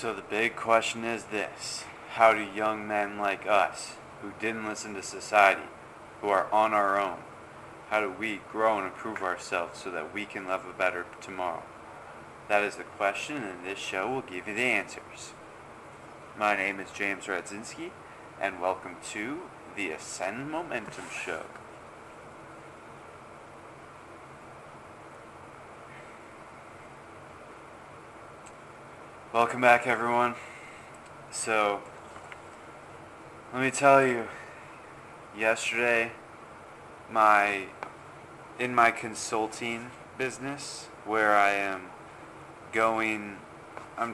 So the big question is this: how do young men like us, who didn't listen to society, who are on our own, how do we grow and improve ourselves so that we can live a better tomorrow? That is the question, and this show will give you the answers. My name is James Radzinski, and welcome to the Ascend Momentum Show. Welcome back, everyone. So, let me tell you, yesterday, in my consulting business, where I'm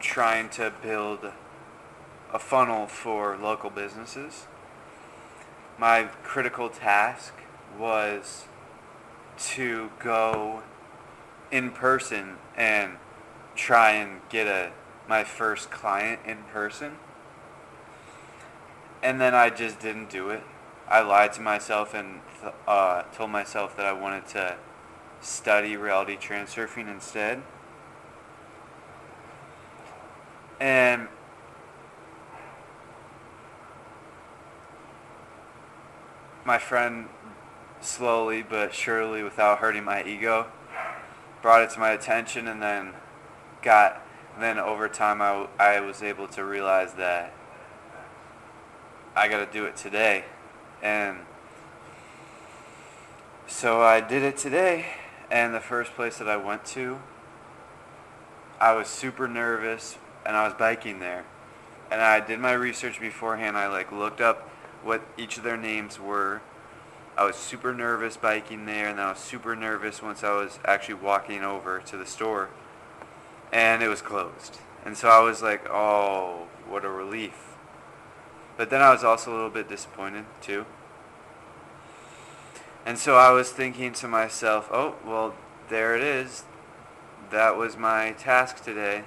trying to build a funnel for local businesses. My critical task was to go in person and try and get my first client in person. And then I just didn't do it. I lied to myself and told myself that I wanted to study reality transurfing instead. And my friend, slowly but surely, without hurting my ego, brought it to my attention, and then over time I was able to realize that I got to do it today. And so I did it today, and the first place that I went to, I was super nervous, and I was biking there. And I did my research beforehand. I looked up what each of their names were. I was super nervous biking there, and I was super nervous once I was actually walking over to the store, and it was closed. And so I was like, oh, what a relief. But then I was also a little bit disappointed too. And so I was thinking to myself, oh, well, there it is. That was my task today.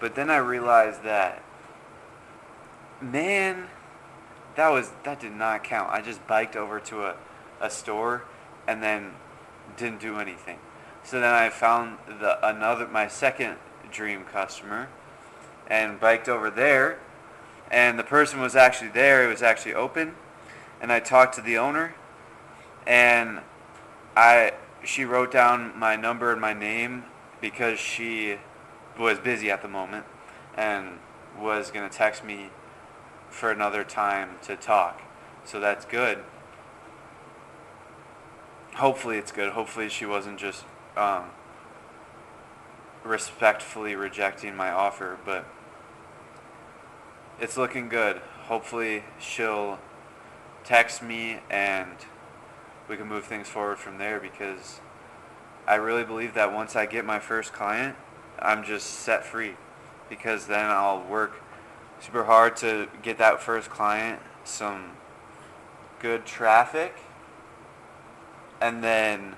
But then I realized that, man, that did not count. I just biked over to a store and then didn't do anything. So then I found my second dream customer and biked over there, and the person was actually there. It was actually open, and I talked to the owner, and she wrote down my number and my name because she was busy at the moment and was going to text me for another time to talk. So that's good. Hopefully it's good. Hopefully she wasn't just respectfully rejecting my offer, but it's looking good. Hopefully she'll text me and we can move things forward from there, because I really believe that once I get my first client, I'm just set free, because then I'll work super hard to get that first client some good traffic, and then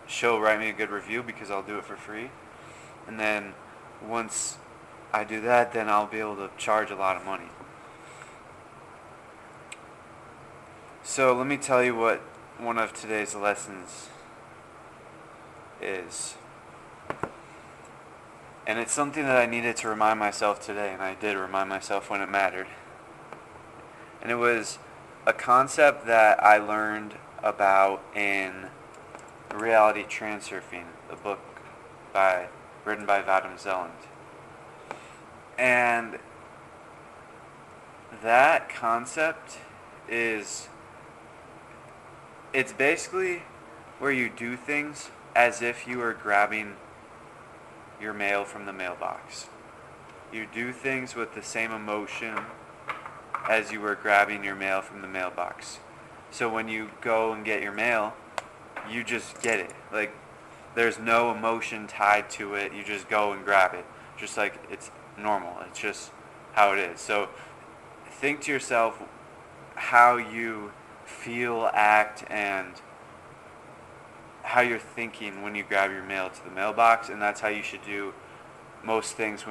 she'll write me a good review because I'll do it for free. And then once I do that, then I'll be able to charge a lot of money. So let me tell you what one of today's lessons is. And it's something that I needed to remind myself today, and I did remind myself when it mattered. And it was a concept that I learned about in Reality Transurfing, the book written by Vadim Zeland. And that concept it's basically where you do things as if you were grabbing your mail from the mailbox. You do things with the same emotion as you were grabbing your mail from the mailbox. So when you go and get your mail, you just get it. There's no emotion tied to it. You just go and grab it. Just like it's normal. It's just how it is. So think to yourself how you feel, act, and how you're thinking when you grab your mail to the mailbox, and that's how you should do most things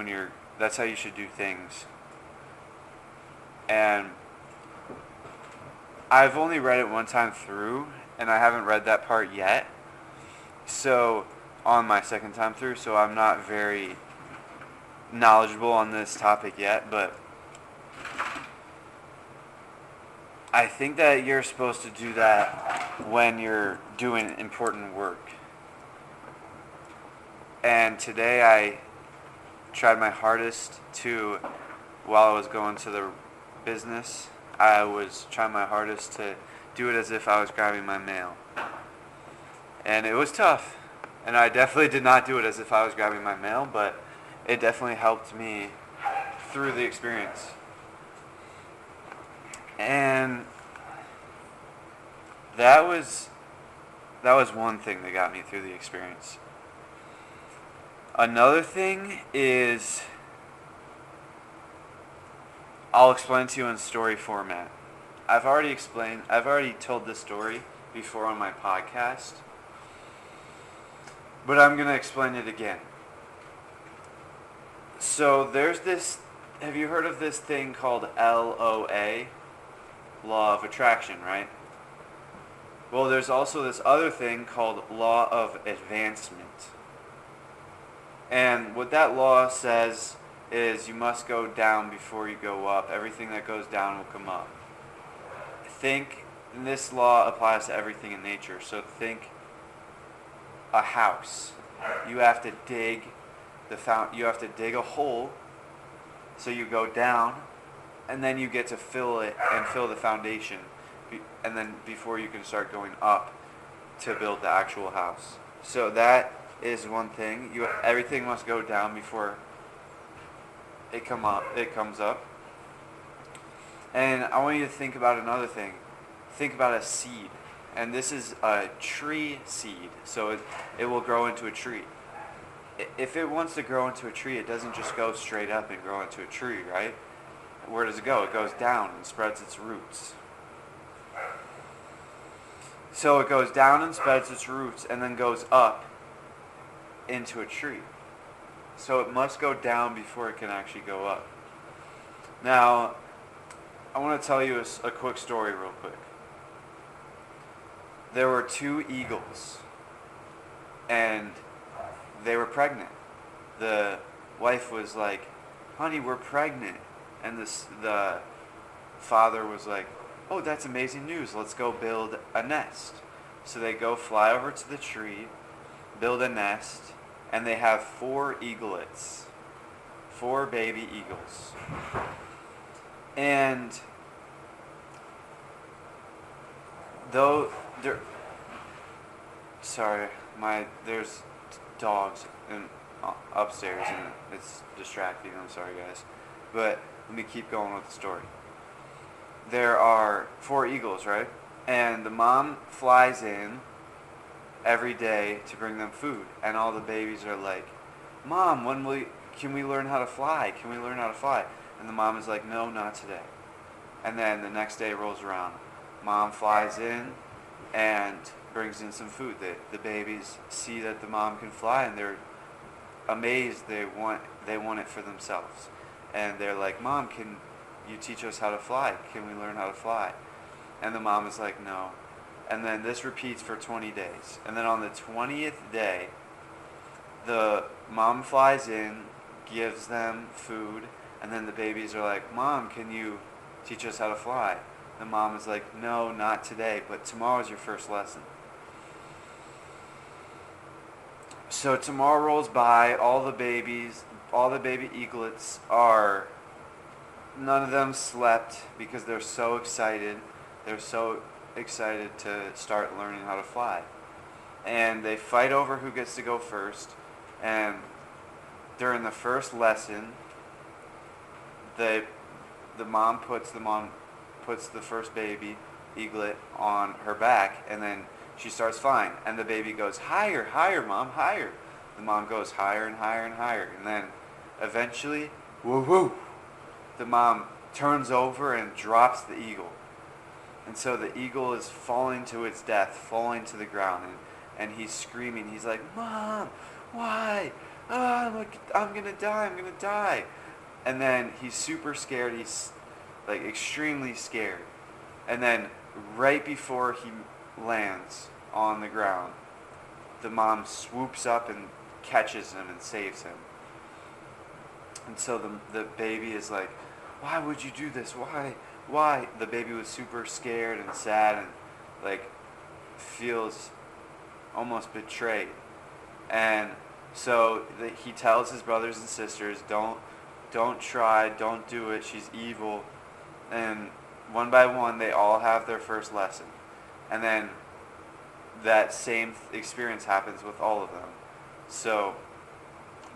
that's how you should do things. And I've only read it one time through, and I haven't read that part yet. So on my second time through, so I'm not very knowledgeable on this topic yet, but I think that you're supposed to do that when you're doing important work. And today I tried my hardest to, while I was going to the business, I was trying my hardest to do it as if I was grabbing my mail. And it was tough. And I definitely did not do it as if I was grabbing my mail, but it definitely helped me through the experience. And that was one thing that got me through the experience. Another thing is, I'll explain to you in story format. I've already told this story before on my podcast, but I'm going to explain it again. So there's this, have you heard of this thing called LOA? Law of Attraction, right? Well, there's also this other thing called Law of Advancement. And what that law says is you must go down before you go up. Everything that goes down will come up. And this law applies to everything in nature. So think a house. You have to dig a hole, so you go down, and then you get to fill it and fill the foundation, and then before you can start going up to build the actual house. So that is one thing. Everything must go down before it comes up. And I want you to think about another thing. Think about a seed. And this is a tree seed. So it will grow into a tree. If it wants to grow into a tree, it doesn't just go straight up and grow into a tree, right? Where does it go? It goes down and spreads its roots. So it goes down and spreads its roots and then goes up into a tree. So it must go down before it can actually go up. Now, I want to tell you a quick story real quick. There were 2 eagles, and they were pregnant. The wife was like, "Honey, we're pregnant." And the father was like, "Oh, that's amazing news. Let's go build a nest." So they go fly over to the tree, build a nest, and they have 4 eaglets. 4 baby eagles. And though there's dogs upstairs and it's distracting. I'm sorry, guys. But let me keep going with the story. There are 4 eagles, right? And the mom flies in every day to bring them food. And all the babies are like, "Mom, can we learn how to fly? Can we learn how to fly?" And the mom is like, "No, not today." And then the next day rolls around. Mom flies in and brings in some food. The babies see that the mom can fly and they're amazed. They want it for themselves. And they're like, "Mom, can you teach us how to fly? Can we learn how to fly?" And the mom is like, "No." And then this repeats for 20 days. And then on the 20th day, the mom flies in, gives them food, and then the babies are like, "Mom, can you teach us how to fly?" The mom is like, "No, not today, but tomorrow's your first lesson." So tomorrow rolls by, all the baby eaglets none of them slept because they're so excited. They're so excited to start learning how to fly. And they fight over who gets to go first. And during the first lesson, the mom puts the first baby eaglet on her back, and then she starts flying. And the baby goes, "Higher, higher, Mom, higher." The mom goes higher and higher and higher. And then eventually, woo-hoo, the mom turns over and drops the eagle. And so the eagle is falling to its death, falling to the ground, and he's screaming. He's like, "Mom, why? Oh, I'm going to die, I'm going to die." And then he's super scared. He's like extremely scared. And then right before he lands on the ground, the mom swoops up and catches him and saves him. And so the baby is like, why would you do this? Why? The baby was super scared and sad and like feels almost betrayed. And so he tells his brothers and sisters, don't try, don't do it, she's evil. And one by one, they all have their first lesson. And then that same experience happens with all of them. So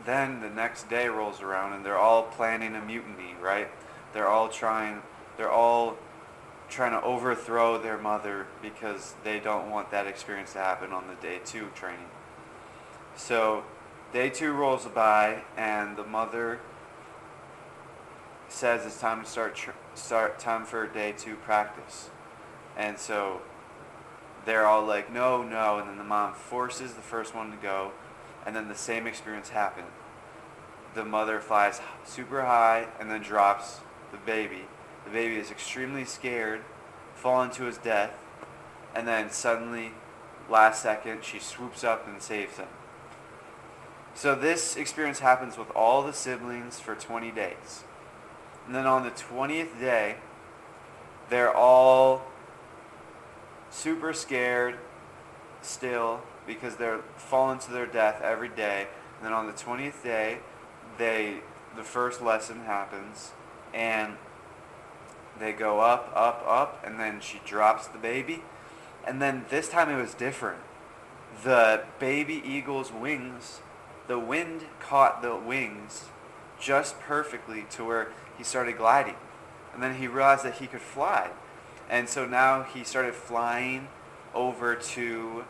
then the next day rolls around and they're all planning a mutiny, right? They're all trying to overthrow their mother because they don't want that experience to happen on the day 2 training. So day 2 rolls by and the mother says it's time to start time for day 2 practice. And so they're all like, no, and then the mom forces the first one to go, and then the same experience happened. The mother flies super high and then drops the baby. The baby is extremely scared, falling to his death, and then suddenly, last second, she swoops up and saves him. So this experience happens with all the siblings for 20 days. And then on the 20th day, they're all super scared still because they're falling to their death every day. And then on the 20th day, the first lesson happens and they go up, and then she drops the baby. And then this time it was different. The baby eagle's wings, the wind caught the wings just perfectly to where he started gliding. And then he realized that he could fly. And so now he started flying over to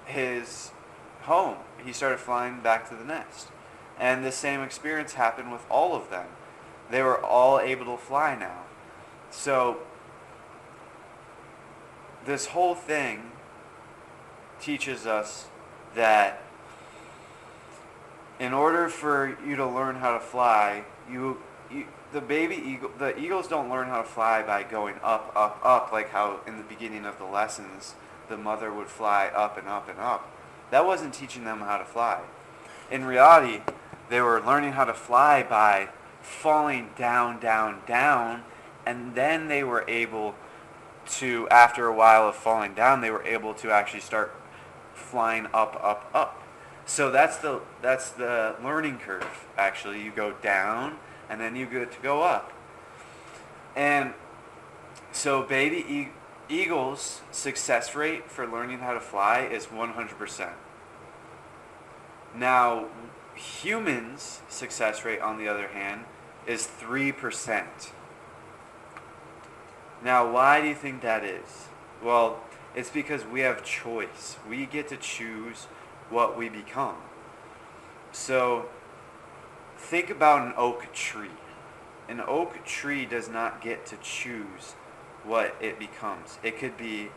his home. He started flying back to the nest. And the same experience happened with all of them. They were all able to fly now. So this whole thing teaches us that in order for you to learn how to fly, the eagles don't learn how to fly by going up, like how in the beginning of the lessons the mother would fly up and up and up. That wasn't teaching them how to fly. In reality, they were learning how to fly by falling down, and then they were able to, after a while of falling down, they were able to actually start flying up. So that's the learning curve. Actually, you go down and then you get to go up. And so baby eagles' success rate for learning how to fly is 100%. Now, humans' success rate, on the other hand, is 3%. Now, why do you think that is? Well, it's because we have choice. We get to choose what we become. So, think about an oak tree. An oak tree does not get to choose what it becomes. It could be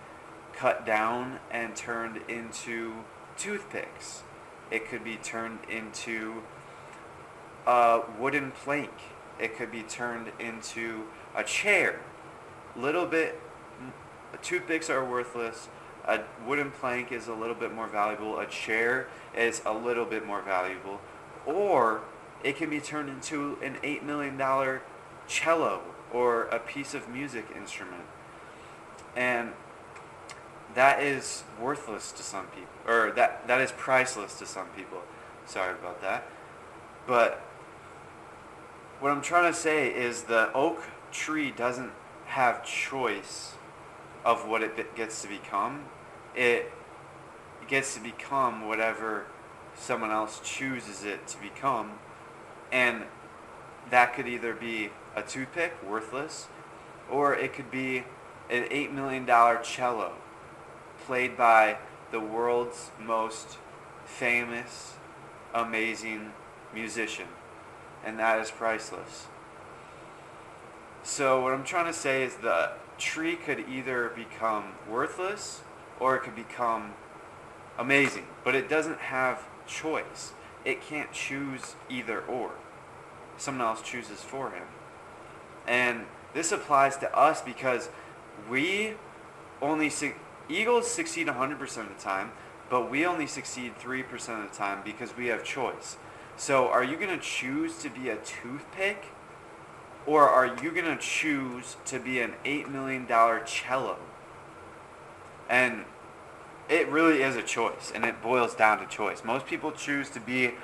cut down and turned into toothpicks. It could be turned into a wooden plank. It could be turned into a chair. Toothpicks are worthless. A wooden plank is a little bit more valuable. A chair is a little bit more valuable. Or it can be turned into an $8 million cello or a piece of music instrument. And that is worthless to some people. Or that is priceless to some people. Sorry about that. But what I'm trying to say is the oak tree doesn't have choice of what it gets to become. It gets to become whatever someone else chooses it to become. And that could either be a toothpick, worthless, or it could be an $8 million cello played by the world's most famous, amazing musician. And that is priceless. So what I'm trying to say is the tree could either become worthless or it could become amazing. But it doesn't have choice. It can't choose either or. Someone else chooses for him. And this applies to us because eagles succeed 100% of the time, but we only succeed 3% of the time because we have choice. So are you going to choose to be a toothpick, or are you going to choose to be an $8 million cello? And it really is a choice, and it boils down to choice. Most people choose to be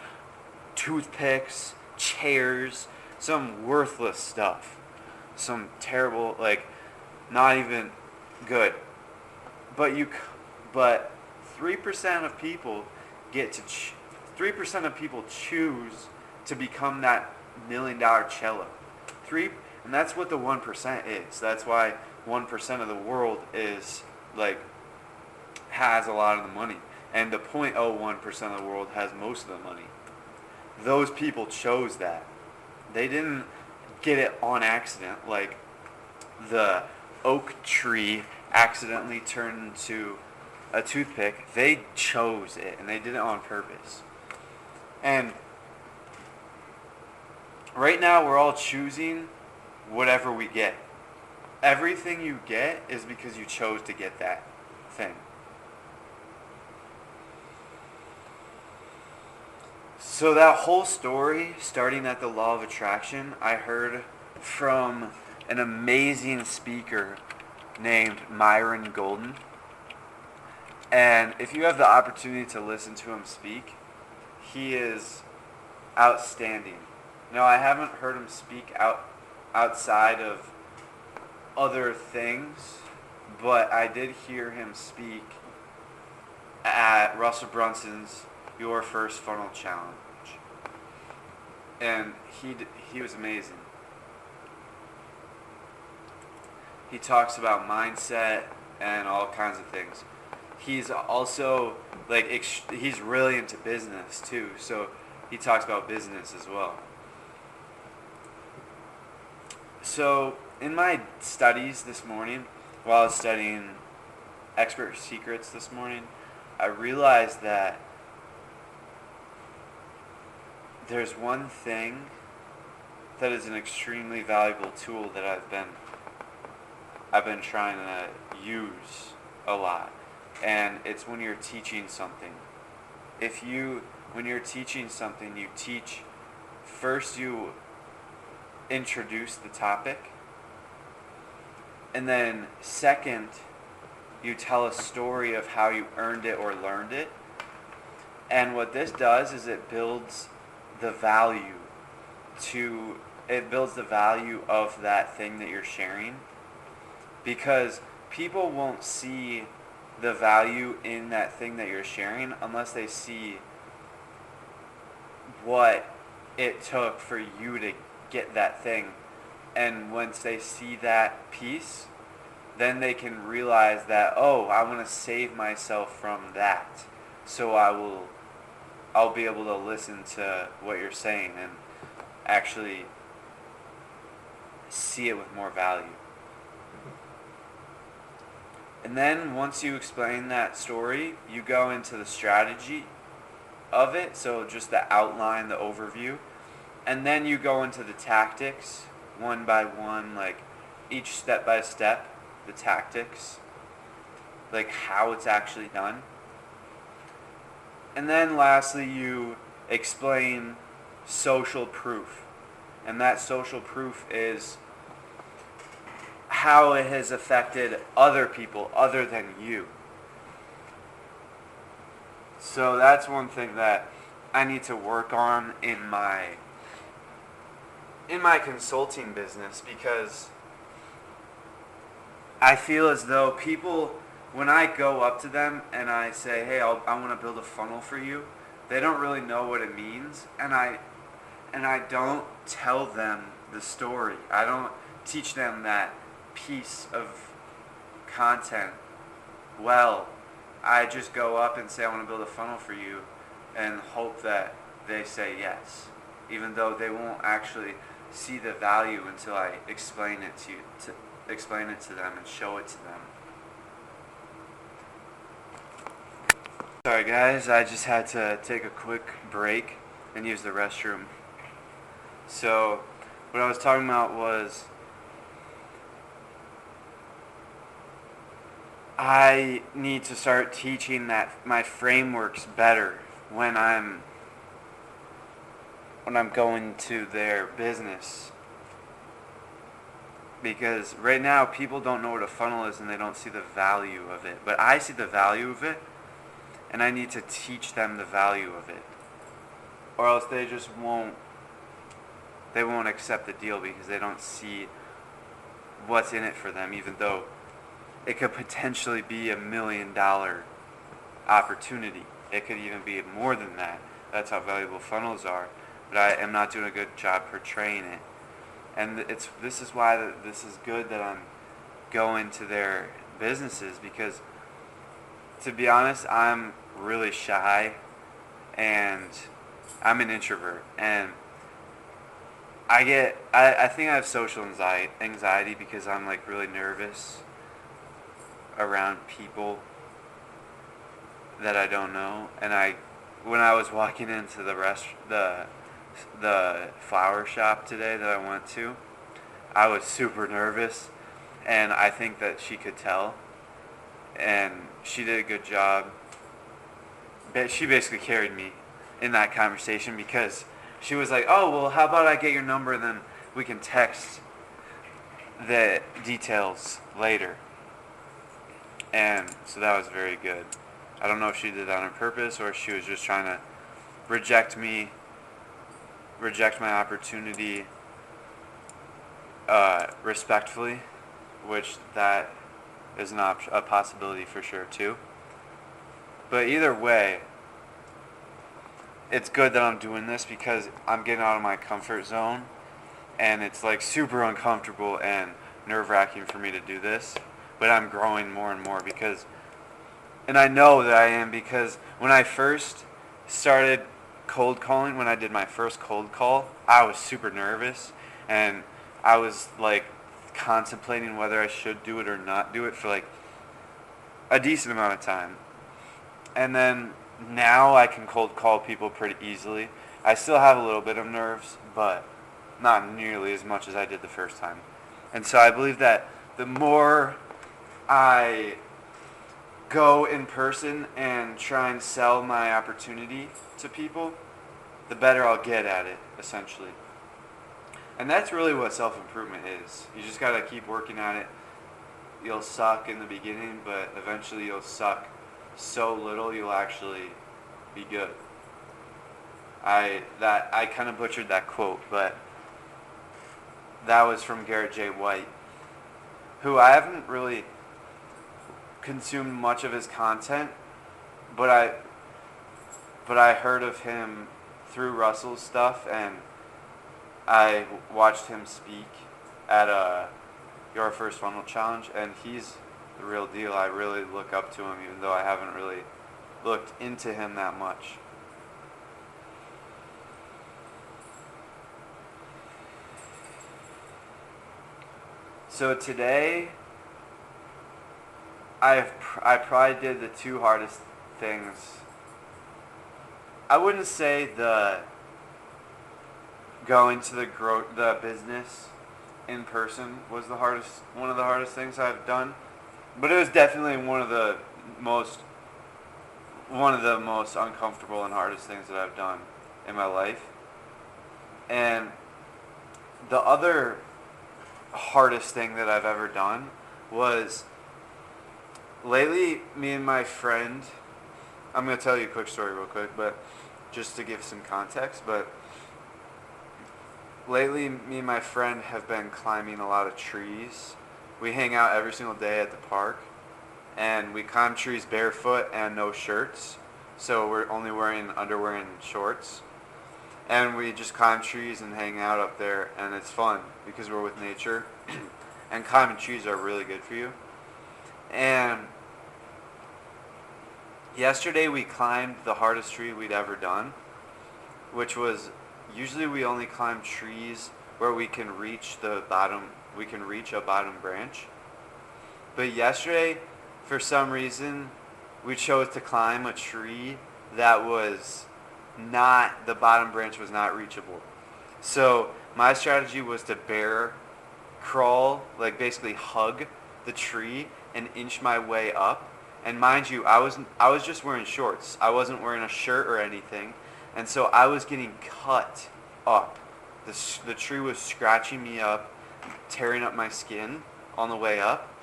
toothpicks, chairs, some worthless stuff. Some terrible, not even good. But 3% of people 3% of people choose to become that $1 million cello. And that's what the 1% is. That's why 1% of the world has a lot of the money, and the 0.01% of the world has most of the money. Those people chose that. They didn't get it on accident, like the oak tree accidentally turned into a toothpick. They chose it, and they did it on purpose. And right now we're all choosing whatever we get. Everything you get is because you chose to get that thing. So that whole story, starting at the law of attraction, I heard from an amazing speaker named Myron Golden. And if you have the opportunity to listen to him speak, he is outstanding. Now, I haven't heard him speak outside of other things, but I did hear him speak at Russell Brunson's Your First Funnel Challenge. And he was amazing. He talks about mindset and all kinds of things. He's also he's really into business too, so he talks about business as well. So in my studies this morning, while I was studying Expert Secrets this morning, I realized that there's one thing that is an extremely valuable tool that I've been trying to use a lot, and it's when you're teaching something. When you're teaching something, you teach first. You introduce the topic, and then second, you tell a story of how you earned it or learned it. And what this does is it builds the value of that thing that you're sharing, because people won't see the value in that thing that you're sharing unless they see what it took for you to get that thing. And once they see that piece, then they can realize that, oh, I want to save myself from that, so I'll be able to listen to what you're saying and actually see it with more value. And then once you explain that story, you go into the strategy of it, so just the outline, the overview, and then you go into the tactics one by one, like each step by step, the tactics, like how it's actually done. And then lastly, you explain social proof. And that social proof is how it has affected other people other than you. So that's one thing that I need to work on in my consulting business, because I feel as though people, when I go up to them and I say, hey, I want to build a funnel for you, they don't really know what it means, and I don't tell them the story. I don't teach them that piece of content well. I just go up and say, I want to build a funnel for you, and hope that they say yes, even though they won't actually see the value until I explain it to them and show it to them. Sorry guys, I just had to take a quick break and use the restroom. So what I was talking about was I need to start teaching that my frameworks better when I'm when I'm going to their business. Because right now people don't know what a funnel is and they don't see the value of it. But I see the value of it, and I need to teach them the value of it. Or else they just won't accept the deal because they don't see what's in it for them, even though it could potentially be $1 million opportunity. It could even be more than that. That's how valuable funnels are. But I am not doing a good job portraying it. And this is why this is good that I'm going to their businesses, because to be honest, I'm really shy and I'm an introvert, and I think I have social anxiety because I'm like really nervous around people that I don't know. And when I was walking into the flower shop today that I went to, I was super nervous, and I think that she could tell, and she did a good job. But she basically carried me in that conversation because she was like, oh, well, how about I get your number and then we can text the details later. And so that was very good. I don't know if she did that on purpose or if she was just trying to reject my opportunity respectfully, which that is a possibility for sure too. But either way, it's good that I'm doing this because I'm getting out of my comfort zone, and it's like super uncomfortable and nerve-wracking for me to do this, but I'm growing more and more and I know that I am, because when I first started cold calling, when I did my first cold call, I was super nervous, and I was like contemplating whether I should do it or not do it for like a decent amount of time. And then now I can cold call people pretty easily. I still have a little bit of nerves, but not nearly as much as I did the first time. And so I believe that the more I go in person and try and sell my opportunity to people, the better I'll get at it, essentially. And that's really what self-improvement is. You just got to keep working at it. You'll suck in the beginning, but eventually you'll suck so little you'll actually be good. I kind of butchered that quote, but that was from Garrett J. White, who I haven't really consumed much of his content, but I heard of him through Russell's stuff, and I watched him speak at Your First Funnel Challenge, and he's the real deal. I really look up to him, even though I haven't really looked into him that much. So today, I probably did the two hardest things. I wouldn't say the going to the business in person was one of the hardest things I've done, but it was definitely one of the most uncomfortable and hardest things that I've done in my life. And the other hardest thing that I've ever done was lately, me and my friend, I'm going to tell you a quick story real quick, but just to give some context, but lately me and my friend have been climbing a lot of trees. We hang out every single day at the park, and we climb trees barefoot and no shirts, so we're only wearing underwear and shorts. And we just climb trees and hang out up there, and it's fun because we're with nature. And climbing trees are really good for you. And yesterday we climbed the hardest tree we'd ever done, which was, usually we only climb trees where we can reach a bottom branch. But yesterday, for some reason, we chose to climb a tree that was the bottom branch was not reachable. So my strategy was to bear crawl, like basically hug the tree and inch my way up. And mind you, I was just wearing shorts. I wasn't wearing a shirt or anything. And so I was getting cut up. The tree was scratching me up, tearing up my skin on the way up,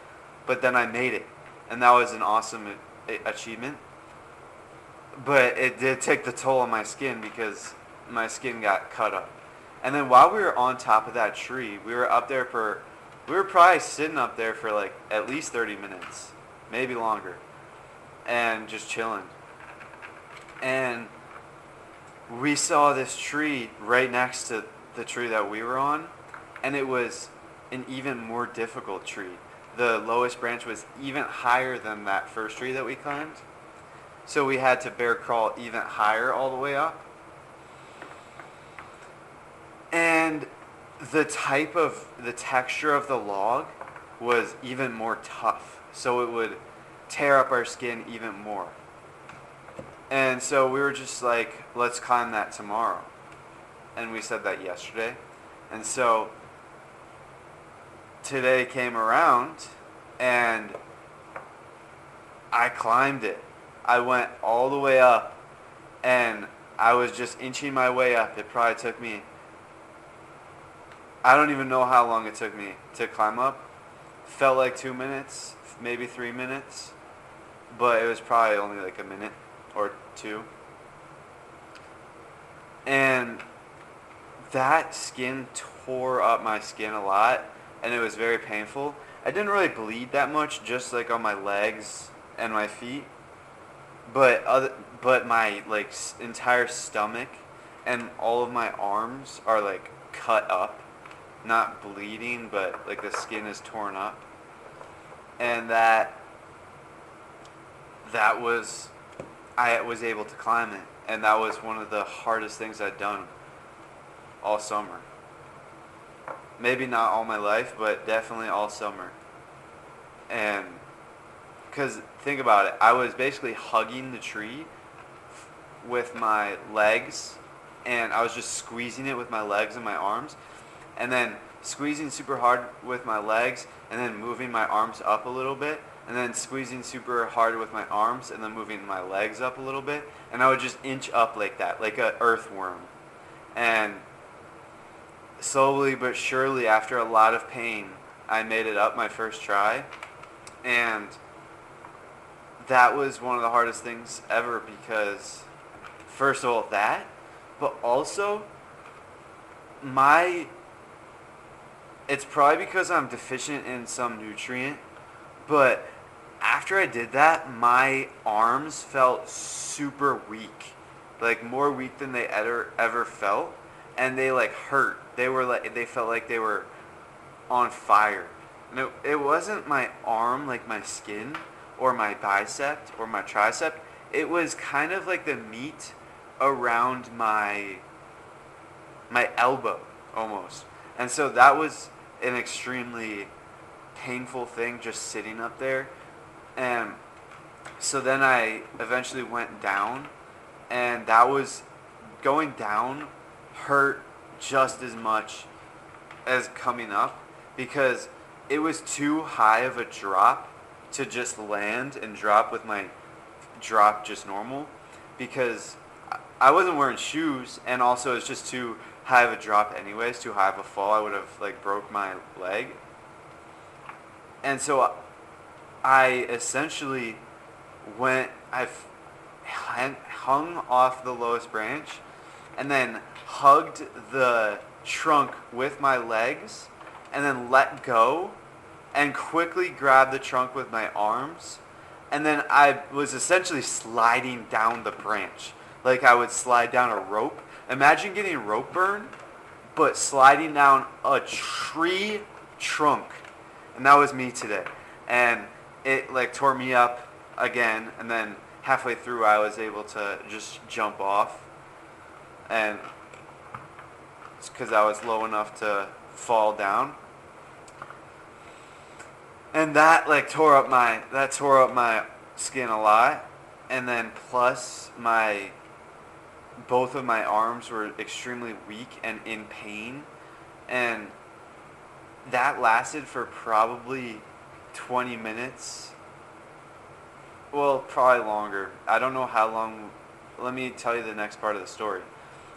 but then I made it, and that was an awesome achievement. But it did take the toll on my skin because my skin got cut up. And then while we were on top of that tree, we were probably sitting up there for like at least 30 minutes, maybe longer, and just chilling. And we saw this tree right next to the tree that we were on, and it was an even more difficult tree. The lowest branch was even higher than that first tree that we climbed. So we had to bear crawl even higher all the way up. And the texture of the log was even more tough. So it would tear up our skin even more. And so we were just like, let's climb that tomorrow. And we said that yesterday. And so today came around and I climbed it. I went all the way up and I was just inching my way up. It probably took me, I don't even know how long it took me to climb up. Felt like 2 minutes, maybe 3 minutes, but it was probably only like a minute or two. And that skin tore up my skin a lot, and it was very painful. I didn't really bleed that much, just like on my legs and my feet. But my like entire stomach and all of my arms are like cut up, not bleeding, but like the skin is torn up. And I was able to climb it, and that was one of the hardest things I'd done all summer. Maybe not all my life, but definitely all summer. And because think about it, I was basically hugging the tree with my legs, and I was just squeezing it with my legs and my arms, and then squeezing super hard with my legs, and then moving my arms up a little bit, and then squeezing super hard with my arms, and then moving my legs up a little bit, and I would just inch up like that, like an earthworm. And slowly but surely, after a lot of pain, I made it up my first try, and that was one of the hardest things ever because, first of all, that, but also, it's probably because I'm deficient in some nutrient, but after I did that, my arms felt super weak, like more weak than they ever felt, and they like hurt. They felt like they were on fire. And it wasn't my arm, like my skin, or my bicep, or my tricep. It was kind of like the meat around my elbow, almost. And so that was an extremely painful thing, just sitting up there. And so then I eventually went down, and that was, going down hurt just as much as coming up, because it was too high of a drop to just land and drop with my drop just normal, because I wasn't wearing shoes, and also it's just too high of a drop anyways, too high of a fall. I would have like broke my leg. And so I essentially hung off the lowest branch and then hugged the trunk with my legs and then let go and quickly grabbed the trunk with my arms. And then I was essentially sliding down the branch like I would slide down a rope. Imagine getting rope burn, but sliding down a tree trunk. And that was me today. And it like tore me up again, and then halfway through I was able to just jump off. And it's because I was low enough to fall down. And that like tore up my skin a lot. And then plus both of my arms were extremely weak and in pain. And that lasted for probably 20 minutes. Well, probably longer. I don't know how long. Let me tell you the next part of the story.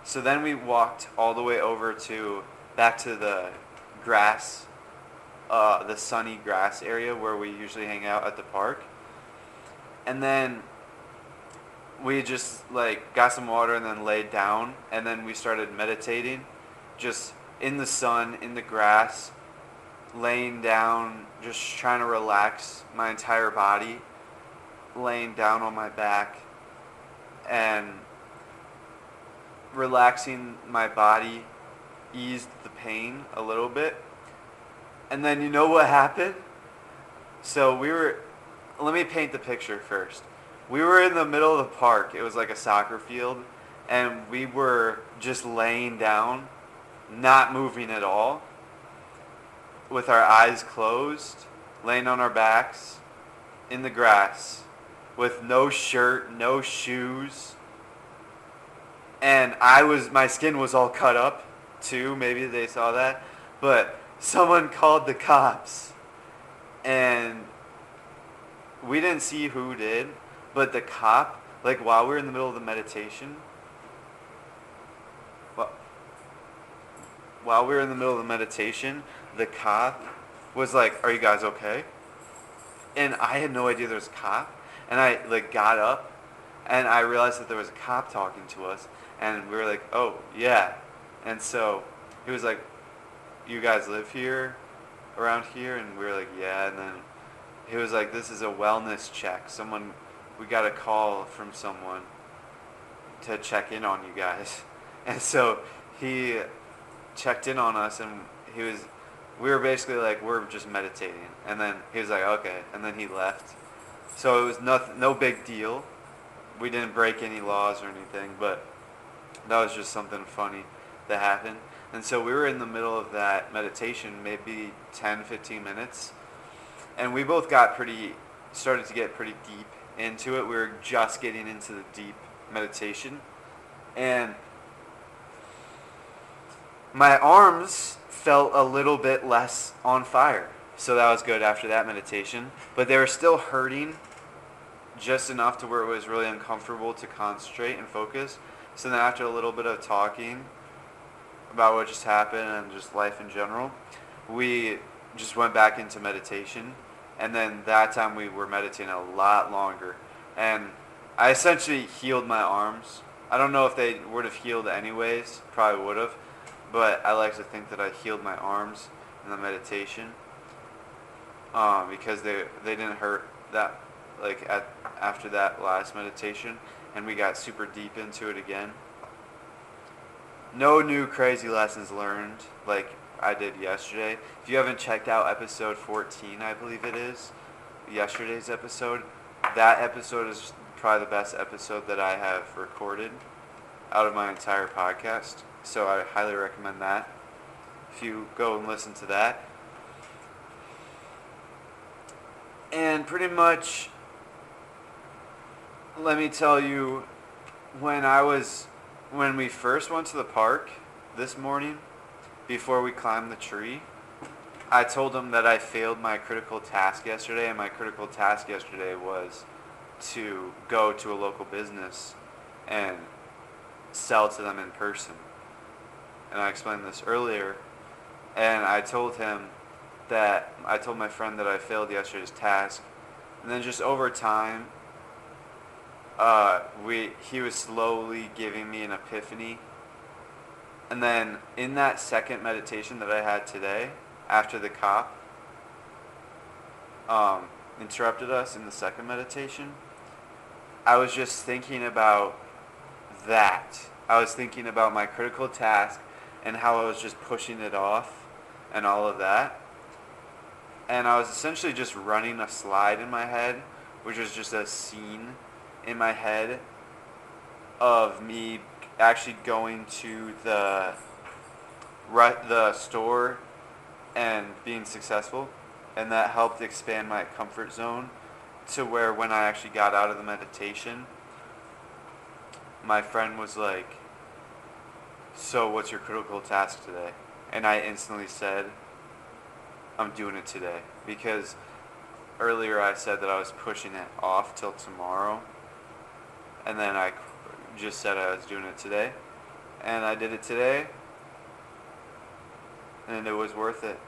So then we walked all the way over back to the grass, the sunny grass area where we usually hang out at the park. And then we just like got some water and then laid down, and then we started meditating, just in the sun, in the grass, laying down, just trying to relax my entire body, laying down on my back and relaxing my body eased the pain a little bit. And then you know what happened? So let me paint the picture first. We were in the middle of the park. It was like a soccer field, and we were just laying down, not moving at all, with our eyes closed, laying on our backs in the grass with no shirt, no shoes. And my skin was all cut up too. Maybe they saw that. But someone called the cops, and we didn't see who did, but the cop, like while we were in the middle of the meditation, the cop was like, "Are you guys okay?" And I had no idea there was a cop. And I like got up, and I realized that there was a cop talking to us, and we were like, "Oh yeah." And so he was like, "You guys live here, around here?" And we were like, "Yeah." And then he was like, "This is a wellness check. We got a call from someone to check in on you guys." And so he checked in on us, and we were basically like, we're just meditating. And then he was like, "Okay." And then he left. So it was no big deal. We didn't break any laws or anything, but that was just something funny that happened. And so we were in the middle of that meditation, maybe 10, 15 minutes. And we both started to get pretty deep into it. We were just getting into the deep meditation. And my arms felt a little bit less on fire. So that was good after that meditation. But they were still hurting just enough to where it was really uncomfortable to concentrate and focus. So then after a little bit of talking about what just happened and just life in general, we just went back into meditation. And then that time we were meditating a lot longer. And I essentially healed my arms. I don't know if they would have healed anyways. Probably would have. But I like to think that I healed my arms in the meditation. Because they didn't hurt that after that last meditation, and we got super deep into it again. No new crazy lessons learned like I did yesterday. If you haven't checked out episode 14, I believe it is, yesterday's episode, that episode is probably the best episode that I have recorded out of my entire podcast. So I highly recommend that if you go and listen to that. And pretty much, let me tell you, when we first went to the park this morning, before we climbed the tree, I told them that I failed my critical task yesterday, and my critical task yesterday was to go to a local business and sell to them in person. And I explained this earlier, and I told my friend that I failed yesterday's task, and then just over time, he was slowly giving me an epiphany. And then in that second meditation that I had today, after the cop interrupted us in the second meditation, I was just thinking about that. I was thinking about my critical task and how I was just pushing it off and all of that. And I was essentially just running a slide in my head, which was just a scene in my head of me actually going to the store and being successful. And that helped expand my comfort zone to where when I actually got out of the meditation, my friend was like, "So what's your critical task today?" And I instantly said, "I'm doing it today." Because earlier I said that I was pushing it off till tomorrow. And then I just said I was doing it today. And I did it today, and it was worth it.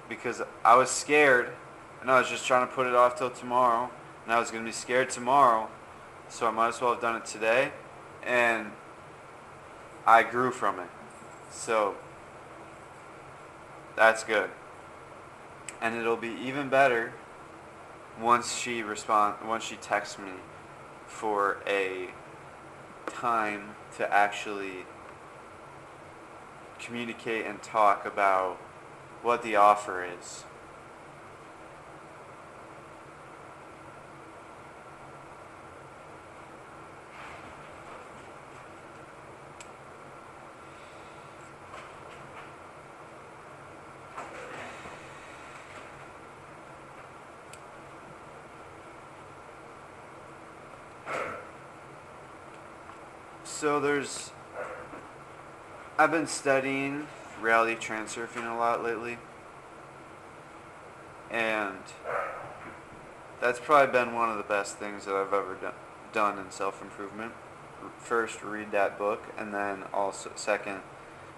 Because I was scared, and I was just trying to put it off till tomorrow, and I was going to be scared tomorrow, so I might as well have done it today, and I grew from it. So that's good. And it'll be even better once she texts me for a time to actually communicate and talk about what the offer is. So I've been studying reality transurfing a lot lately, and that's probably been one of the best things that I've ever done in self-improvement. First, read that book, and then also, second,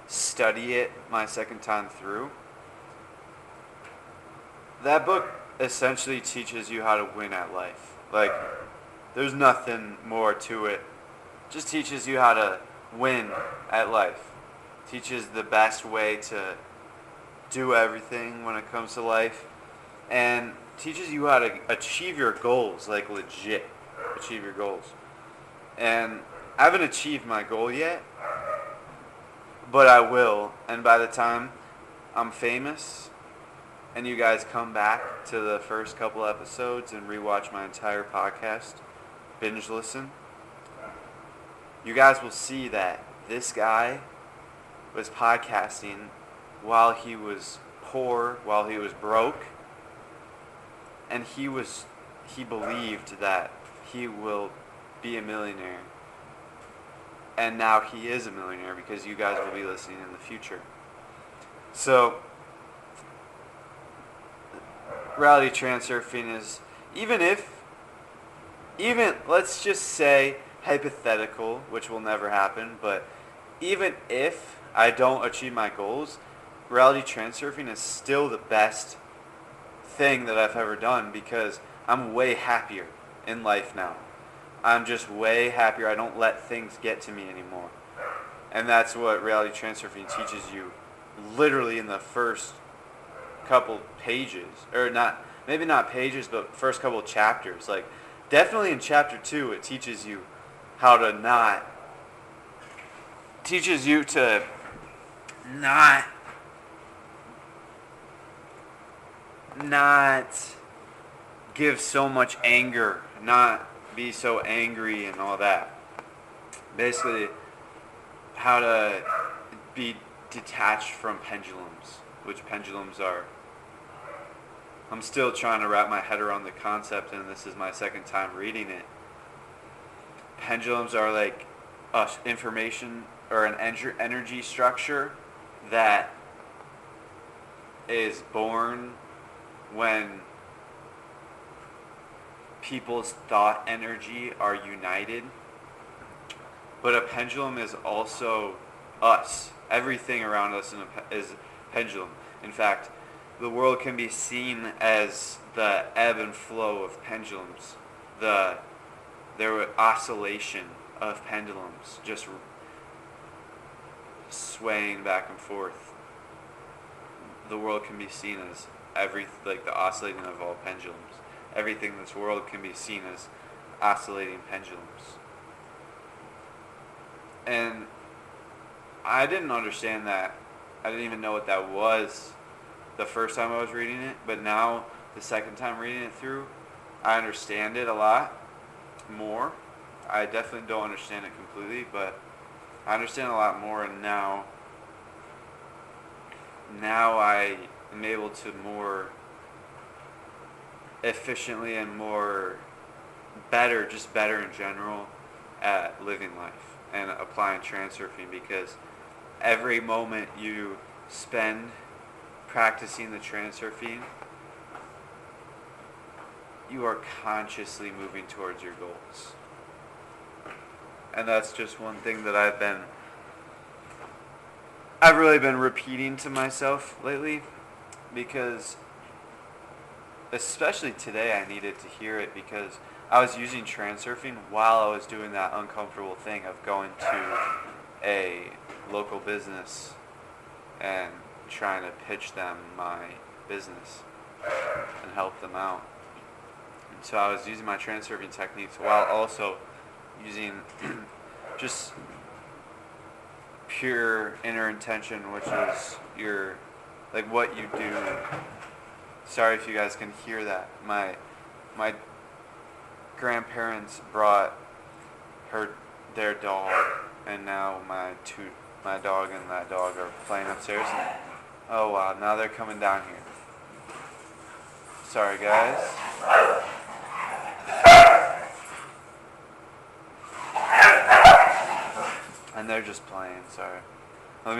study it my second time through. That book essentially teaches you how to win at life. Like, there's nothing more to it. Just teaches you how to win at life. Teaches the best way to do everything when it comes to life. And teaches you how to achieve your goals, like legit achieve your goals. And I haven't achieved my goal yet, but I will. And by the time I'm famous and you guys come back to the first couple episodes and rewatch my entire podcast, binge listen, you guys will see that this guy was podcasting while he was poor, while he was broke, and he believed that he will be a millionaire. And now he is a millionaire because you guys will be listening in the future. So, reality transurfing is, even let's just say hypothetical, which will never happen, but even if I don't achieve my goals, reality transurfing is still the best thing that I've ever done because I'm way happier in life now. I'm just way happier. I don't let things get to me anymore. And that's what reality transurfing teaches you literally in the first couple pages. Or not, maybe not pages, but first couple chapters. Like, definitely in chapter 2, it teaches you how to not give so much anger, not be so angry and all that. Basically, how to be detached from pendulums, which pendulums are. I'm still trying to wrap my head around the concept, and this is my second time reading it. Pendulums are like information or an energy structure that is born when people's thought energy are united. But a pendulum is also us. Everything around us is a pendulum. In fact, the world can be seen as the ebb and flow of pendulums. Their oscillation of pendulums, just swaying back and forth. The world can be seen as the oscillating of all pendulums. Everything in this world can be seen as oscillating pendulums. And I didn't understand that. I didn't even know what that was the first time I was reading it, but now the second time reading it through, I understand it a lot more. I definitely don't understand it completely, but I understand a lot more, and now I am able to more efficiently and better in general at living life and applying transurfing, because every moment you spend practicing the transurfing, you are consciously moving towards your goals. And that's just one thing that I've really been repeating to myself lately, because especially today I needed to hear it, because I was using Transurfing while I was doing that uncomfortable thing of going to a local business and trying to pitch them my business and help them out. And so I was using my Transurfing techniques while also using just pure inner intention, which is your, like, what you do. Sorry if you guys can hear that. My grandparents brought their dog, and now my dog and that dog are playing upstairs. And, oh wow, now they're coming down here. Sorry guys. And they're just playing, sorry. Let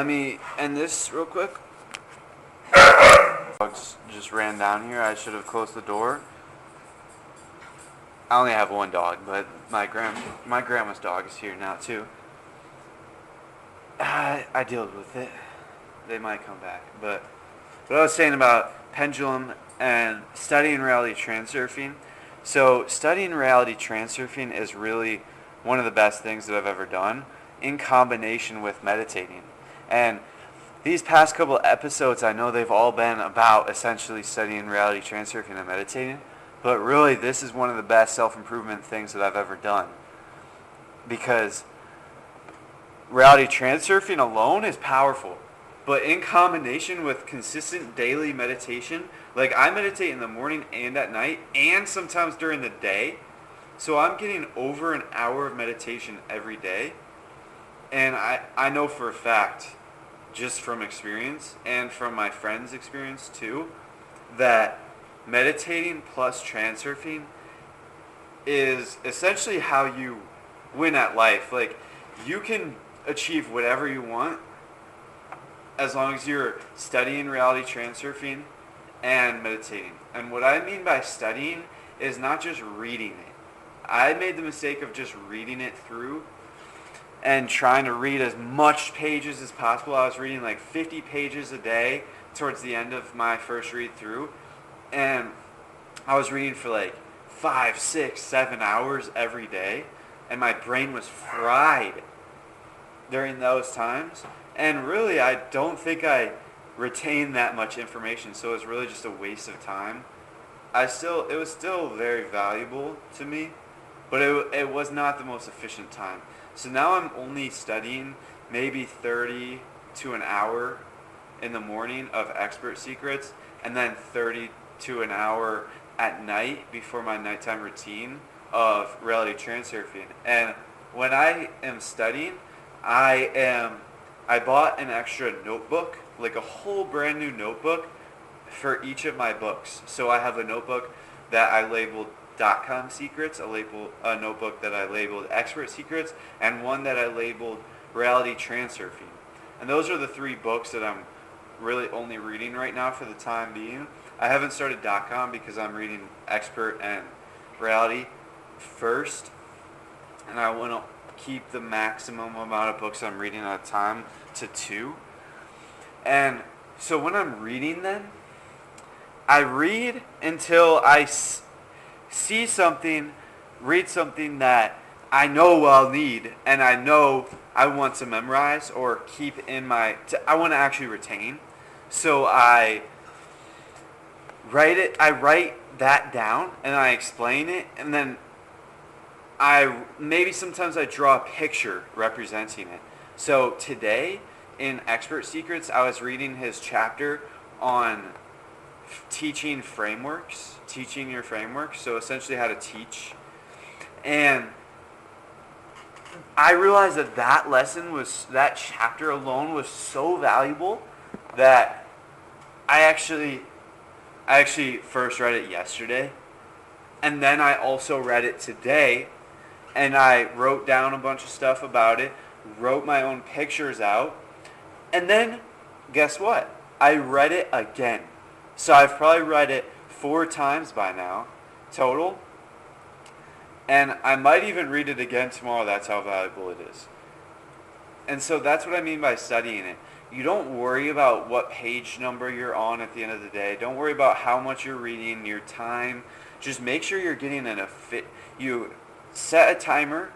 me end this real quick. Dogs just ran down here. I should have closed the door. I only have one dog, but my grandma's dog is here now too. I deal with it. They might come back. But what I was saying about pendulum and studying reality transurfing. So studying reality transurfing is really one of the best things that I've ever done, in combination with meditating. And these past couple episodes, I know they've all been about essentially studying reality transurfing and meditating, but really this is one of the best self-improvement things that I've ever done, because reality transurfing alone is powerful, but in combination with consistent daily meditation, like I meditate in the morning and at night and sometimes during the day, so I'm getting over an hour of meditation every day. And I know for a fact, just from experience and from my friends' experience too, that meditating plus transurfing is essentially how you win at life. Like, you can achieve whatever you want as long as you're studying reality transurfing and meditating. And what I mean by studying is not just reading it. I made the mistake of just reading it through and trying to read as much pages as possible. I was reading like 50 pages a day towards the end of my first read through. And I was reading for like 5, 6, 7 hours every day. And my brain was fried during those times. And really, I don't think I retained that much information. So it was really just a waste of time. It was still very valuable to me, but it was not the most efficient time. So now I'm only studying maybe 30 to an hour in the morning of Expert Secrets, and then 30 to an hour at night before my nighttime routine of reality transurfing. And when I am studying, I bought an extra notebook, like a whole brand new notebook for each of my books. So I have a notebook that I labeled .com Secrets, a notebook that I labeled Expert Secrets, and one that I labeled Reality Transurfing. And those are the 3 books that I'm really only reading right now for the time being. I haven't started .com because I'm reading Expert and Reality first, and I want to keep the maximum amount of books I'm reading at a time to 2. And so when I'm reading them, I read until I see something, read something that I know I'll need, and I know I want to memorize or keep in I want to actually retain. So I write that down, and I explain it, and then sometimes I draw a picture representing it. So today in Expert Secrets, I was reading his chapter on teaching your frameworks, so essentially how to teach. And I realized that chapter alone was so valuable that I actually first read it yesterday, and then I also read it today, and I wrote down a bunch of stuff about it, wrote my own pictures out, and then guess what? I read it again. So I've probably read it 4 times by now, total. And I might even read it again tomorrow. That's how valuable it is. And so that's what I mean by studying it. You don't worry about what page number you're on at the end of the day. Don't worry about how much you're reading, your time. Just make sure you're getting you set a timer.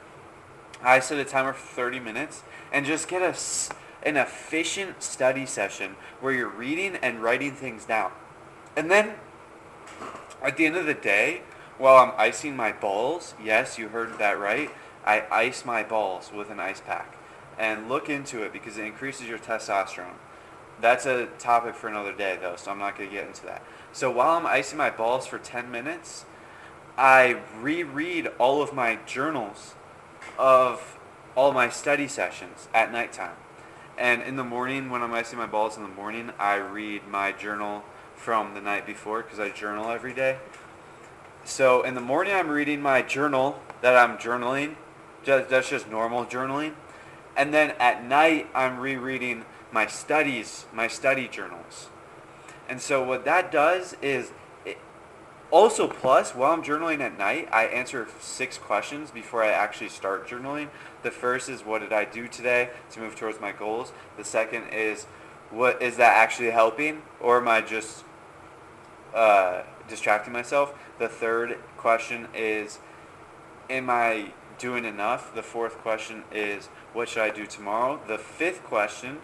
I set a timer for 30 minutes and just get an efficient study session where you're reading and writing things down. And then at the end of the day, while I'm icing my balls, yes, you heard that right, I ice my balls with an ice pack. And look into it because it increases your testosterone. That's a topic for another day though, so I'm not going to get into that. So while I'm icing my balls for 10 minutes, I reread all of my journals of all my study sessions at nighttime. And in the morning, when I'm icing my balls in the morning, I read my journal from the night before because I journal every day. So in the morning, I'm reading my journal that I'm journaling. That's just normal journaling. And then at night, I'm rereading my study journals. And so what that does is, also plus, while I'm journaling at night, I answer 6 questions before I actually start journaling. The first is, what did I do today to move towards my goals? The second is, what is that actually helping? Or am I just distracting myself? The third question is, am I doing enough? The fourth question is, what should I do tomorrow? The fifth question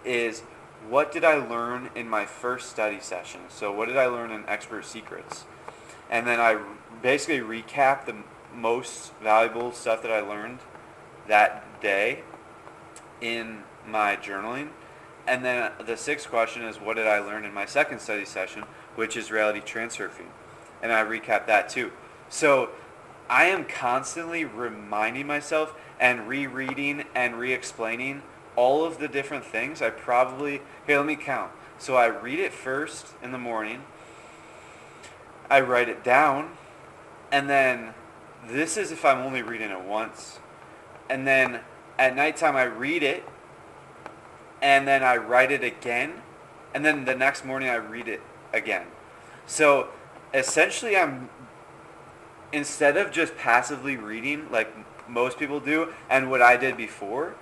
is, what did I learn in my first study session? So what did I learn in Expert Secrets? And then I basically recap the most valuable stuff that I learned that day in my journaling. And then the sixth question is, what did I learn in my second study session, which is reality transurfing? And I recap that too. So I am constantly reminding myself and rereading and re-explaining all of the different things. Here, let me count. So I read it first in the morning. I write it down. And then this is if I'm only reading it once. And then at nighttime I read it. And then I write it again. And then the next morning I read it again. So essentially instead of just passively reading like most people do, and what I did before,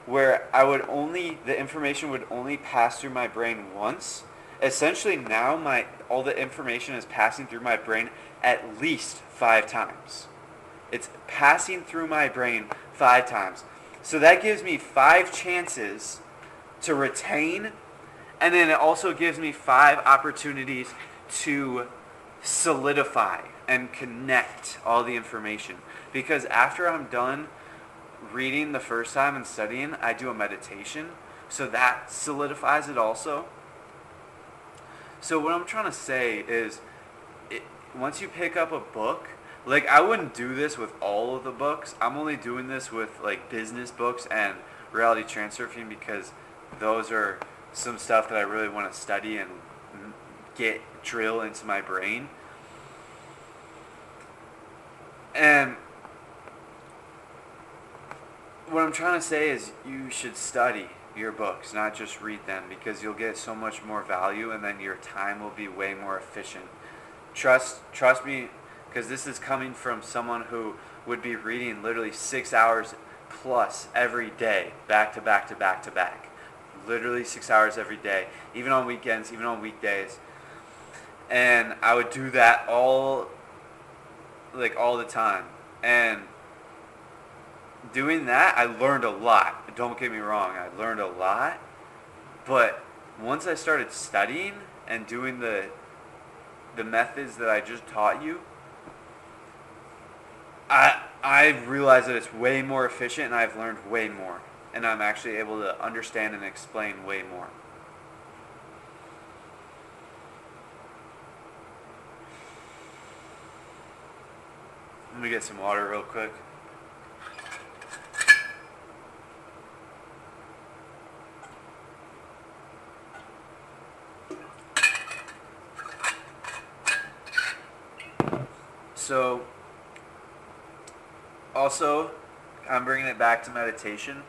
where the information would only pass through my brain once, essentially now all the information is passing through my brain at least 5 times. It's passing through my brain 5 times. So that gives me 5 chances to retain, and then it also gives me 5 opportunities to solidify and connect all the information. Because after I'm done reading the first time and studying, I do a meditation, so that solidifies it also. So what I'm trying to say is, once you pick up a book, like I wouldn't do this with all of the books. I'm only doing this with like business books and reality transurfing because those are some stuff that I really want to study and drill into my brain. And what I'm trying to say is you should study your books, not just read them, because you'll get so much more value and then your time will be way more efficient. Trust me, because this is coming from someone who would be reading literally 6 hours plus every day, back to back to back to back. Literally 6 hours every day, even on weekends, even on weekdays. And I would do that all the time. And doing that, I learned a lot. Don't get me wrong, I learned a lot. But once I started studying and doing the methods that I just taught you, I realized that it's way more efficient and I've learned way more. And I'm actually able to understand and explain way more. Let me get some water real quick. So, also, I'm bringing it back to meditation.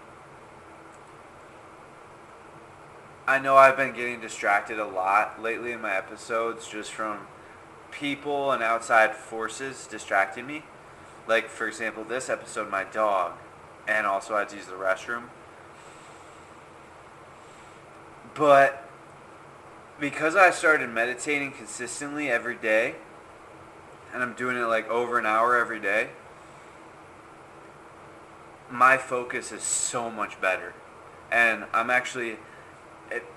I know I've been getting distracted a lot lately in my episodes just from people and outside forces distracting me. Like, for example, this episode, my dog, and also I had to use the restroom. But because I started meditating consistently every day, and I'm doing it like over an hour every day, my focus is so much better. And I'm actually,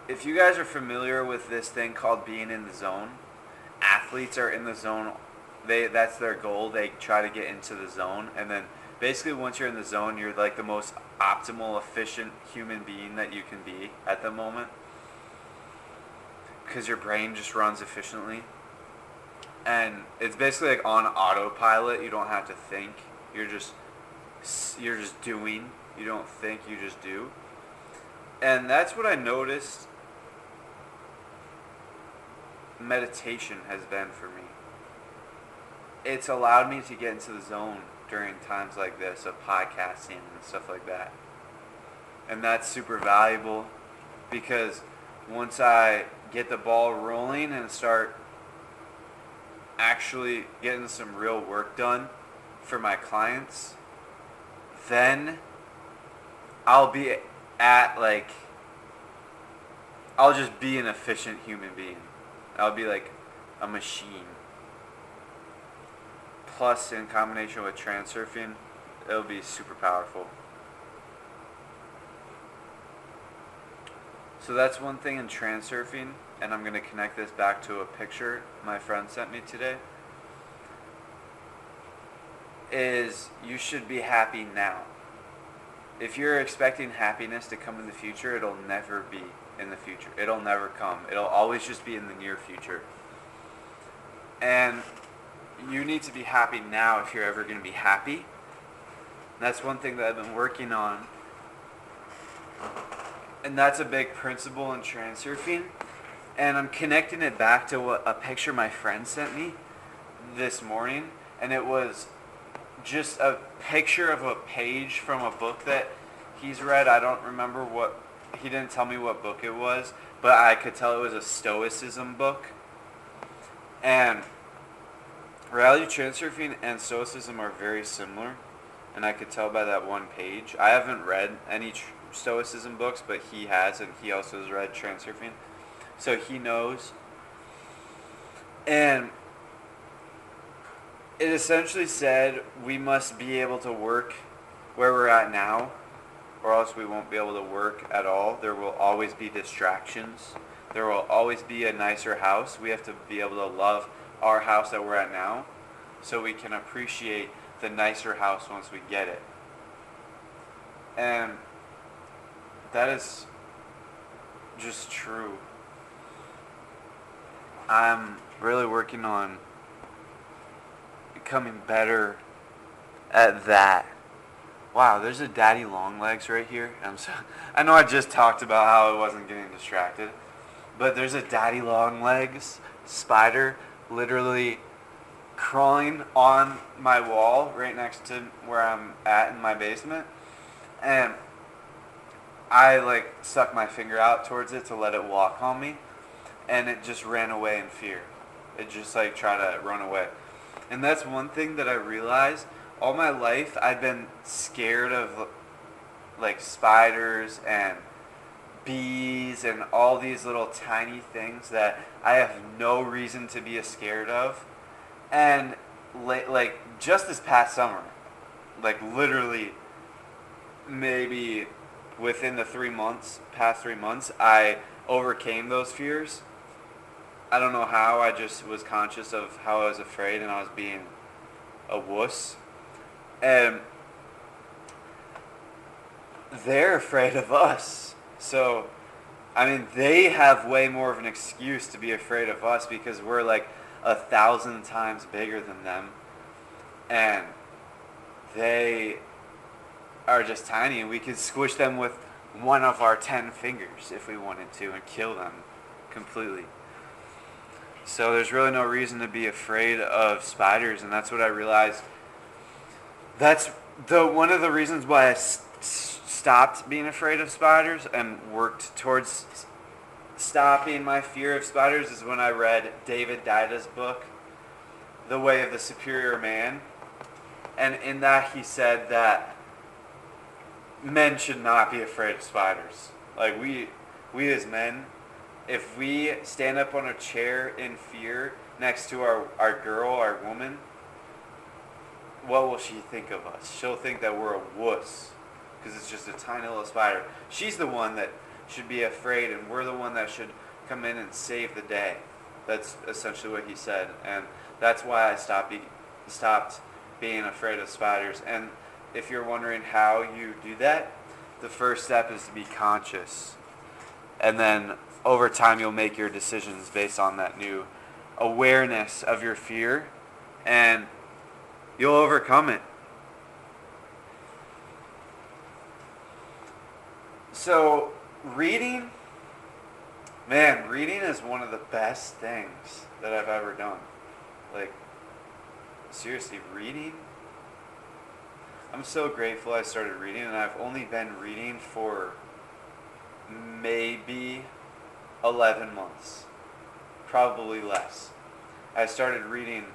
if you guys are familiar with this thing called being in the zone, athletes are in the zone. That's their goal. They try to get into the zone, and then basically once you're in the zone, you're like the most optimal, efficient human being that you can be at the moment, because your brain just runs efficiently, and it's basically like on autopilot. You don't have to think. You're just doing. You don't think. You just do. And that's what I noticed meditation has been for me. It's allowed me to get into the zone during times like this of podcasting and stuff like that. And that's super valuable, because once I get the ball rolling and start actually getting some real work done for my clients, then I'll be at like, I'll just be an efficient human being. I'll be like a machine. Plus, in combination with Transurfing, it'll be super powerful. So that's one thing in Transurfing, and I'm going to connect this back to a picture my friend sent me today, is you should be happy now. If you're expecting happiness to come in the future, it'll never be in the future. It'll never come. It'll always just be in the near future. And you need to be happy now if you're ever going to be happy. That's one thing that I've been working on. And that's a big principle in Transurfing. And I'm connecting it back to a picture my friend sent me this morning. And it was just a picture of a page from a book that he's read. I don't remember he didn't tell me what book it was, but I could tell it was a Stoicism book. And reality Transurfing and Stoicism are very similar, and I could tell by that one page. I haven't read any Stoicism books, but he has, and he also has read Transurfing, so he knows. And it essentially said we must be able to work where we're at now, or else we won't be able to work at all. There will always be distractions. There will always be a nicer house. We have to be able to love our house that we're at now, so we can appreciate the nicer house once we get it. And that is just true. I'm really working on becoming better at that. Wow, there's a daddy long legs right here. I know I just talked about how I wasn't getting distracted, but there's a daddy long legs spider literally crawling on my wall right next to where I'm at in my basement, and I like stuck my finger out towards it to let it walk on me, and it just ran away in fear. It just like tried to run away. And that's one thing that I realized. All my life I've been scared of like spiders and bees and all these little tiny things that I have no reason to be scared of. And like just this past summer, like literally maybe within the past 3 months, I overcame those fears. I don't know how. I just was conscious of how I was afraid, and I was being a wuss. And they're afraid of us. So, I mean, they have way more of an excuse to be afraid of us because we're like 1,000 times bigger than them. And they are just tiny, and we could squish them with one of our 10 fingers if we wanted to and kill them completely. So there's really no reason to be afraid of spiders, and that's what I realized. That's one of the reasons why I stopped being afraid of spiders and worked towards stopping my fear of spiders is when I read David Daida's book, The Way of the Superior Man. And in that he said that men should not be afraid of spiders. Like we as men, if we stand up on a chair in fear next to our girl, our woman, what will she think of us? She'll think that we're a wuss because it's just a tiny little spider. She's the one that should be afraid, and we're the one that should come in and save the day. That's essentially what he said, and that's why I stopped being afraid of spiders. And if you're wondering how you do that, the first step is to be conscious, and then over time you'll make your decisions based on that new awareness of your fear, and you'll overcome it. So reading is one of the best things that I've ever done. Like, seriously, reading, I'm so grateful I started reading, and I've only been reading for maybe 11 months, probably less. I started reading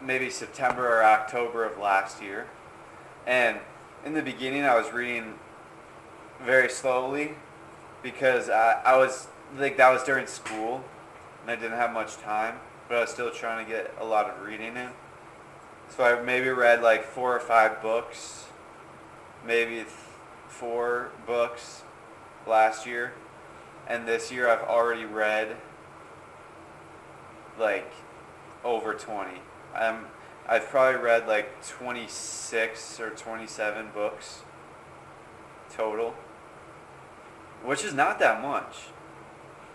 maybe September or October of last year, and in the beginning I was reading very slowly because I was like, that was during school and I didn't have much time, but I was still trying to get a lot of reading in. So I maybe read like 4 or 5 books, maybe 4 books last year, and this year I've already read like over 20. I've probably read like 26 or 27 books total, which is not that much.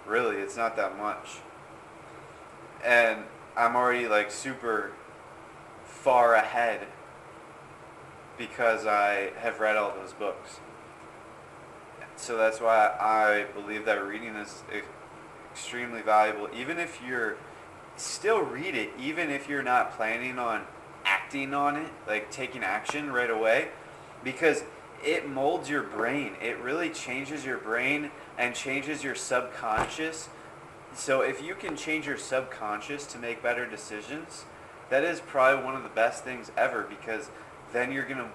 Really, it's not that much. And I'm already like super far ahead because I have read all those books. So that's why I believe that reading is extremely valuable. Even if you're still read it, even if you're not planning on acting on it, like taking action right away, because it molds your brain. It really changes your brain and changes your subconscious. So if you can change your subconscious to make better decisions, that is probably one of the best things ever, because then you're going to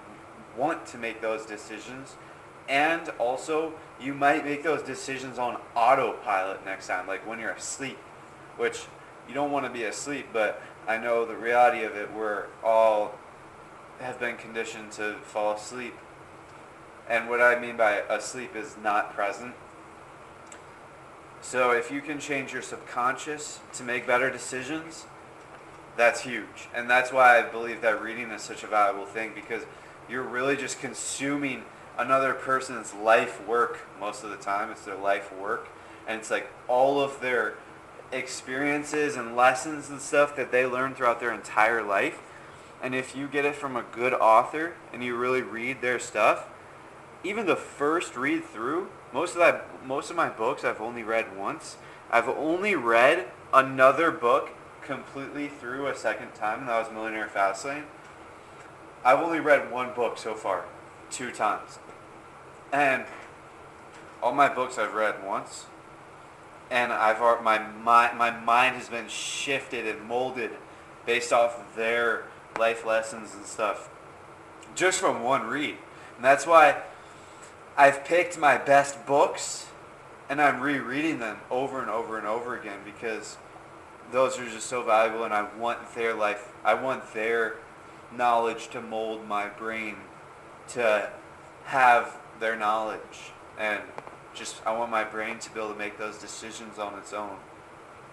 want to make those decisions. And also, you might make those decisions on autopilot next time, like when you're asleep, which you don't want to be asleep, but I know the reality of it, we're all have been conditioned to fall asleep. And what I mean by asleep is not present. So if you can change your subconscious to make better decisions, that's huge. And that's why I believe that reading is such a valuable thing, because you're really just consuming another person's life work most of the time. It's their life work. And it's like all of their experiences and lessons and stuff that they learn throughout their entire life. And if you get it from a good author and you really read their stuff, even the first read through, most of my books I've only read once. I've only read another book completely through a second time, and that was Millionaire Fastlane. I've only read one book so far, 2 times. And all my books I've read once, and my mind has been shifted and molded based off of their life lessons and stuff just from one read. And that's why I've picked my best books and I'm rereading them over and over and over again, because those are just so valuable, and I want their knowledge to mold my brain to have their knowledge, and just I want my brain to be able to make those decisions on its own,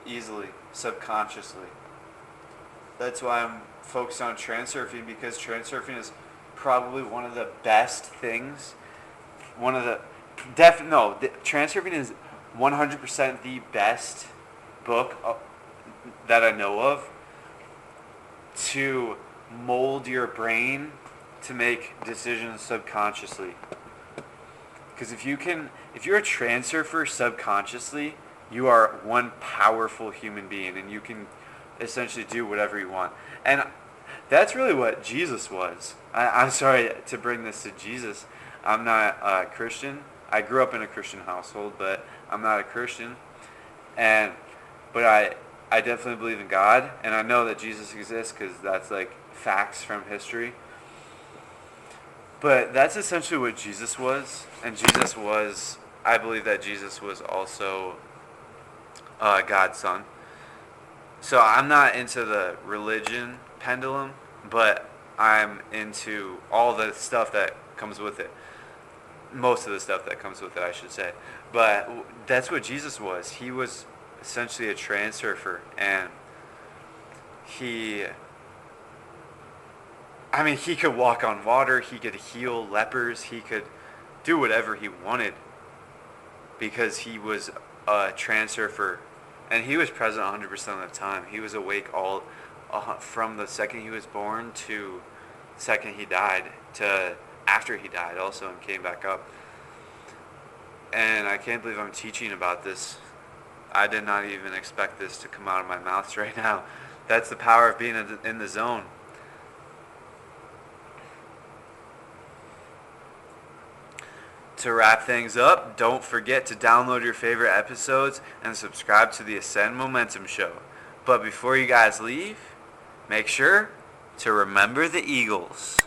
easily, subconsciously. That's why I'm focused on transurfing, because transurfing is probably one of the best things. Transurfing is 100% the best book that I know of to mold your brain to make decisions subconsciously. Because if you're a transurfer subconsciously, you are one powerful human being, and you can essentially do whatever you want. And that's really what Jesus was. I'm sorry to bring this to Jesus. I'm not a Christian. I grew up in a Christian household, but I'm not a Christian. But I definitely believe in God, and I know that Jesus exists, because that's like facts from history. But that's essentially what Jesus was. And I believe that Jesus was also God's son. So I'm not into the religion pendulum, but I'm into all the stuff that comes with it. Most of the stuff that comes with it, I should say. But that's what Jesus was. He was essentially a transurfer, and he could walk on water, he could heal lepers, he could do whatever he wanted because he was a transurfer, and he was present 100% of the time. He was awake from the second he was born to the second he died, to after he died also, and came back up. And I can't believe I'm teaching about this. I did not even expect this to come out of my mouth right now. That's the power of being in the zone. To wrap things up, don't forget to download your favorite episodes and subscribe to the Ascend Momentum Show. But before you guys leave, make sure to remember the Eagles.